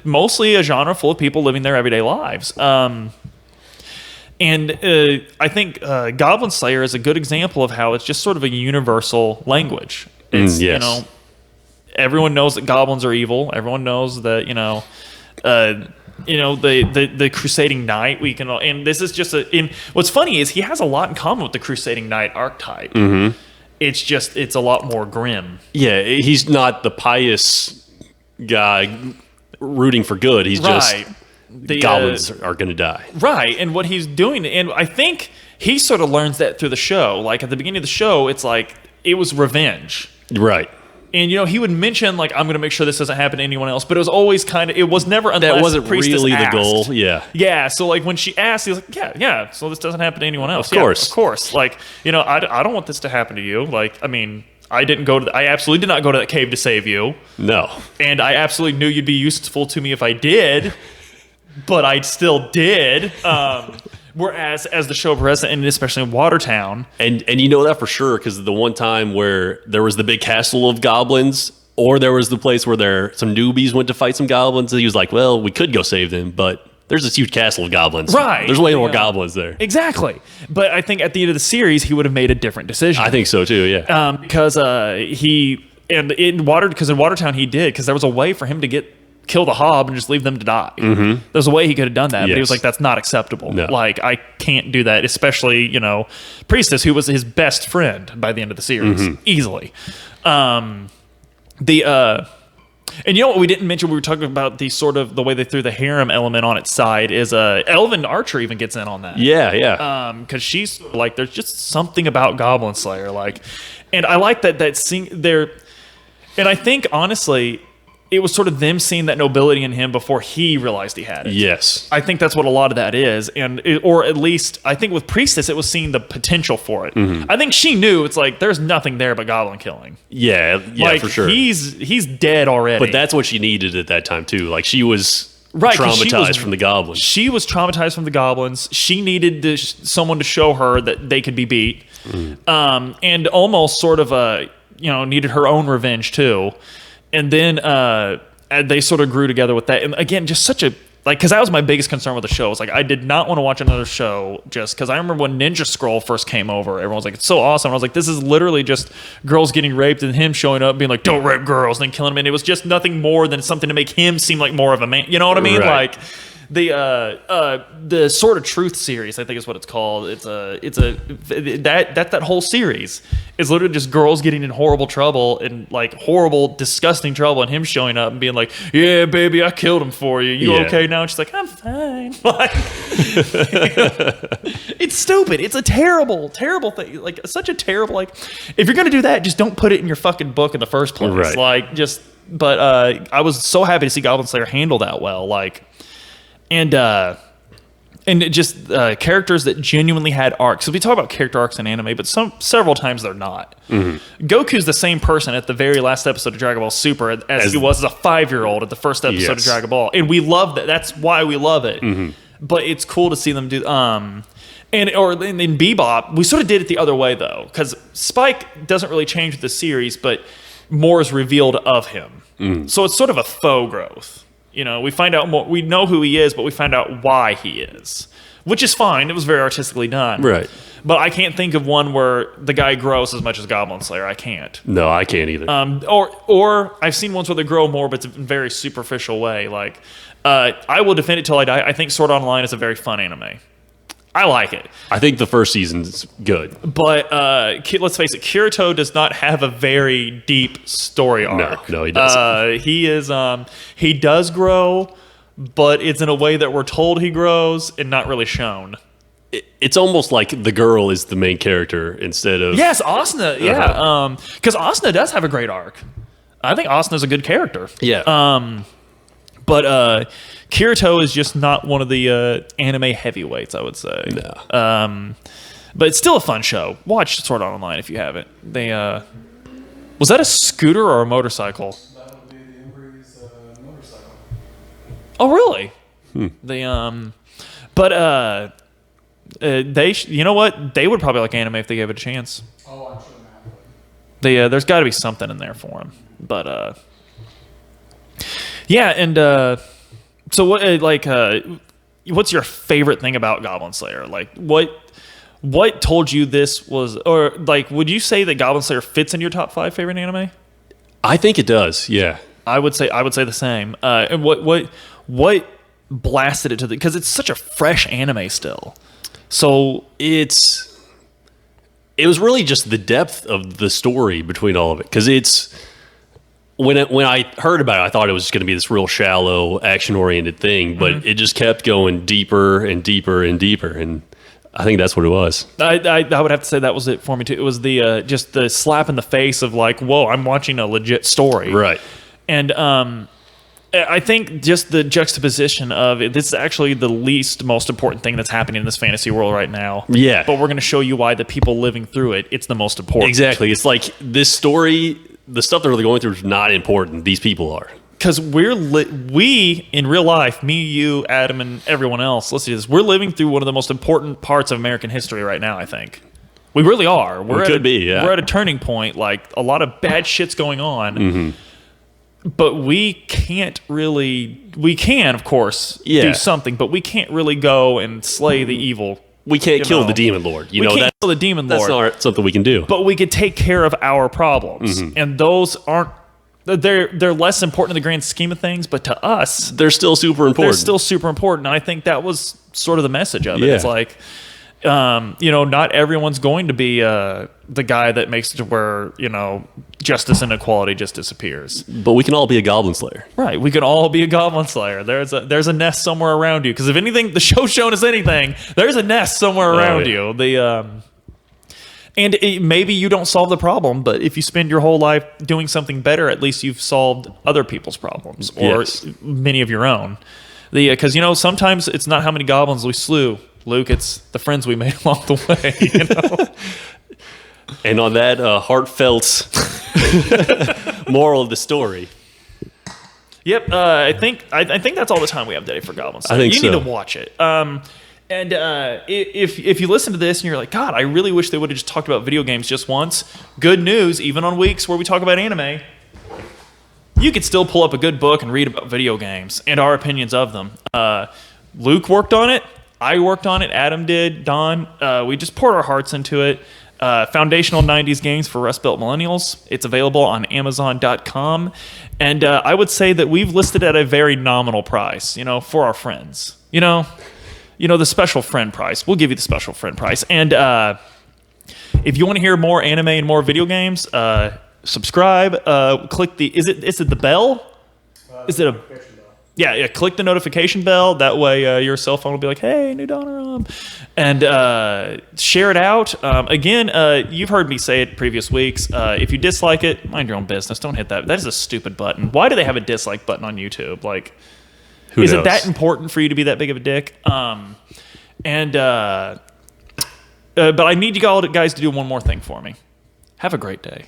mostly a genre full of people living their everyday lives. And I think Goblin Slayer is a good example of how it's just sort of a universal language. It's everyone knows that goblins are evil. Everyone knows that the Crusading Knight, and this is just what's funny is he has a lot in common with the Crusading Knight archetype. It's a lot more grim. Yeah, he's not the pious guy rooting for good. He's just goblins are going to die. Right, and what he's doing, and I think he sort of learns that through the show. At the beginning of the show, it's it was revenge. Right. And he would mention I'm going to make sure this doesn't happen to anyone else, but it was always it was never unless that wasn't really asked. The goal. Yeah, yeah. So when she asked, he's yeah. So this doesn't happen to anyone else. Of course. I don't want this to happen to you. I didn't go to. I absolutely did not go to that cave to save you. No, and I absolutely knew you'd be useful to me if I did, but I still did. Whereas as the show progressed, and especially in Watertown, and you know that for sure because the one time where there was the big castle of goblins, or there was the place where some newbies went to fight some goblins, and he was like, "Well, we could go save them, but there's this huge castle of goblins. Right? There's way more goblins there." Exactly. But I think at the end of the series, he would have made a different decision. I think so too. Yeah. Because in Watertown he did, because there was a way for him to kill the Hob and just leave them to die. Mm-hmm. There's a way he could have done that, but he was like, that's not acceptable. No. Like, I can't do that, especially, Priestess, who was his best friend by the end of the series, easily. And you know what we didn't mention, we were talking about the way they threw the harem element on its side, is Elven Archer even gets in on that. Yeah. Because she's like, there's just something about Goblin Slayer, like, and I like that scene there. And I think, honestly, it was sort of them seeing that nobility in him before he realized he had it. Yes. I think that's what a lot of that is. Or at least, I think with Priestess, it was seeing the potential for it. Mm-hmm. I think she knew, it's like, there's nothing there but goblin killing. Yeah, like, for sure. He's dead already. But that's what she needed at that time, too. Like, she was traumatized from the goblins. She was traumatized from the goblins. She needed someone to show her that they could be beat. And almost sort of, needed her own revenge, too. And then they sort of grew together with that. And again, just such a, because that was my biggest concern with the show. It's like, I did not want to watch another show just because I remember when Ninja Scroll first came over, everyone was like, it's so awesome. And I was like, this is literally just girls getting raped and him showing up being like, don't rape girls, and then killing them. And it was just nothing more than something to make him seem like more of a man. You know what I mean? Right. Like, the Sword of Truth series, I think is what it's called. That whole series is literally just girls getting in horrible trouble and like horrible, disgusting trouble, and him showing up and being like, "Yeah, baby, I killed him for you. You okay now?" And she's like, "I'm fine." Like, it's stupid. It's a terrible, terrible thing. Like, such a terrible. Like, if you're gonna do that, just don't put it in your fucking book in the first place. Right. Like, just. But I was so happy to see Goblin Slayer handle that well. Like. And just characters that genuinely had arcs. So we talk about character arcs in anime, but several times they're not. Mm-hmm. Goku's the same person at the very last episode of Dragon Ball Super as he was as a 5-year-old at the first episode of Dragon Ball, and we love that. That's why we love it. Mm-hmm. But it's cool to see them do. In Bebop, we sort of did it the other way though, because Spike doesn't really change with the series, but more is revealed of him. Mm. So it's sort of a faux growth. We find out more. We know who he is, but we find out why he is, which is fine. It was very artistically done. Right. But I can't think of one where the guy grows as much as Goblin Slayer. I can't. No, I can't either. Or I've seen ones where they grow more, but it's in a very superficial way. Like, I will defend it till I die. I think Sword Art Online is a very fun anime. I like it. I think the first season's good. But let's face it, Kirito does not have a very deep story arc. No, he doesn't. He does grow, but it's in a way that we're told he grows and not really shown. It's almost like the girl is the main character instead of... Yes, Asuna, yeah. Because Asuna does have a great arc. I think Asuna's a good character. Yeah. But Kirito is just not one of the anime heavyweights, I would say. No. But it's still a fun show. Watch Sword Art Online if you haven't. They was that a scooter or a motorcycle? That would be the Embry's motorcycle. Oh, really? You know what? They would probably like anime if they gave it a chance. Oh, I'm sure they have. There's got to be something in there for them. But yeah, and so what? What's your favorite thing about Goblin Slayer? Like, what told you this was, or like, would you say that Goblin Slayer fits in your top 5 favorite anime? I think it does. Yeah, I would say the same. And what blasted it to because it's such a fresh anime still. So it was really just the depth of the story between all of it, because it's. When I heard about it, I thought it was just going to be this real shallow, action-oriented thing, but it just kept going deeper and deeper and deeper, and I think that's what it was. I would have to say that was it for me too. It was the just the slap in the face of like, whoa, I'm watching a legit story, right? And I think just the juxtaposition of it, this is actually the least most important thing that's happening in this fantasy world right now. Yeah, but we're going to show you why the people living through it's the most important. Exactly. It's like this story. The stuff they're really going through is not important. These people are. because we in real life, me, you, Adam, and everyone else, let's do this. We're living through one of the most important parts of American history right now, I think. We really are. We're at a turning point. Like, a lot of bad shit's going on. But we can, of course, do something, but we can't really go and slay the evil. We can't kill the demon lord. We can't kill the demon lord. That's not something we can do. But we could take care of our problems. And those aren't, they're less important in the grand scheme of things, but to us, they're still super important. They're still super important. And I think that was sort of the message of it. It's like, not everyone's going to be the guy that makes it to where, justice and equality just disappears. But we can all be a goblin slayer. Right. We can all be a goblin slayer. There's a nest somewhere around you. Because if anything, the show's shown us anything, there's a nest somewhere around you. Maybe you don't solve the problem, but if you spend your whole life doing something better, at least you've solved other people's problems or many of your own. Because sometimes it's not how many goblins we slew, Luke. It's the friends we made along the way. And on that heartfelt moral of the story. Yep, I think that's all the time we have today for Goblin Slayer. I think you need to watch it. And if you listen to this and you're like, God, I really wish they would have just talked about video games just once. Good news, even on weeks where we talk about anime, you could still pull up a good book and read about video games and our opinions of them. Luke worked on it. I worked on it. Adam did. Don. We just poured our hearts into it. Foundational 90s games for Rust Belt Millennials. It's available on Amazon.com. And I would say that we've listed at a very nominal price, for our friends. The special friend price. We'll give you the special friend price. And if you want to hear more anime and more video games, subscribe. Click the is it the bell? Is it a yeah? Click the notification bell. That way, your cell phone will be like, "Hey, new Donner," and share it out. Again, you've heard me say it previous weeks. If you dislike it, mind your own business. Don't hit that. That is a stupid button. Why do they have a dislike button on YouTube? Like, is it that important for you to be that big of a dick? But I need you all guys to do one more thing for me. Have a great day.